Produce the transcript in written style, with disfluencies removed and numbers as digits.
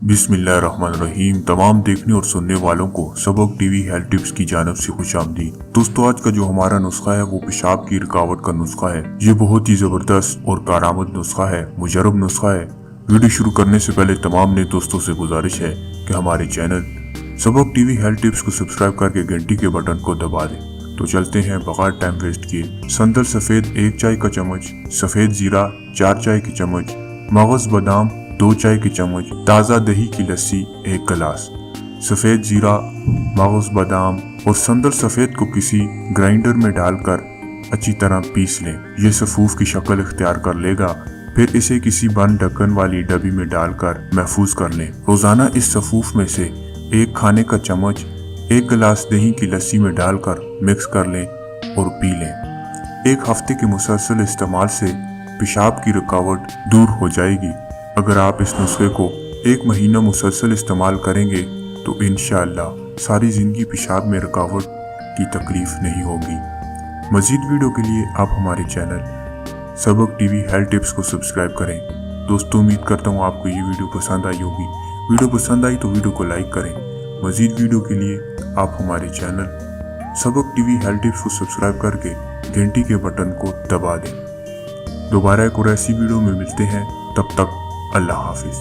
बिस्मिल्लाहिर्रहमानिर्रहीम। तमाम देखने और सुनने वालों को सबक टीवी हेल्थ टिप्स की जानिब से खुशामदीद। दोस्तों, आज का जो हमारा नुस्खा है वो पेशाब की रुकावट का नुस्खा है। ये बहुत ही जबरदस्त और कारआमद नुस्खा है, मुजरब नुस्खा है। वीडियो शुरू करने से पहले तमाम नए दोस्तों से गुजारिश है कि हमारे चैनल सबक टीवी हेल्थ टिप्स को सब्सक्राइब करके घंटी के बटन को दबा दें। तो चलते हैं बगैर टाइम वेस्ट किए। संदल सफेद 1 चाय का चम्मच, सफेद जीरा 4 चाय की चम्मच, मगज बादाम 2 चाय की चम्मच, ताज़ा दही की लस्सी 1 गिलास। सफेद जीरा, मगज बादाम और संदल सफेद को किसी ग्राइंडर में डालकर अच्छी तरह पीस लें। ये सफूफ की शक्ल इख्तियार कर लेगा। फिर इसे किसी बंद ढक्कन वाली डब्बी में डालकर महफूज कर लें। रोजाना इस सफूफ में से 1 खाने का चम्मच 1 गिलास दही की लस्सी में डालकर मिक्स कर लें और पी लें। 1 हफ्ते के मुसलसल इस्तेमाल से पेशाब की रुकावट दूर हो जाएगी। अगर आप इस नुस्खे को 1 महीना मुसलसल इस्तेमाल करेंगे तो इंशाअल्लाह सारी जिंदगी पेशाब में रुकावट की तकलीफ नहीं होगी। मजीद वीडियो के लिए आप हमारे चैनल सबक टीवी हेल्थ टिप्स को सब्सक्राइब करें। दोस्तों, उम्मीद करता हूँ आपको ये वीडियो पसंद आई होगी। वीडियो पसंद आई तो वीडियो को लाइक करें। मजीद वीडियो के लिए आप हमारे चैनल सबक टीवी हेल्थ टिप्स को सब्सक्राइब करके घंटी के बटन को दबा दें। दोबारा एक और ऐसी वीडियो में मिलते हैं। तब तक अल्लाह हाफिज।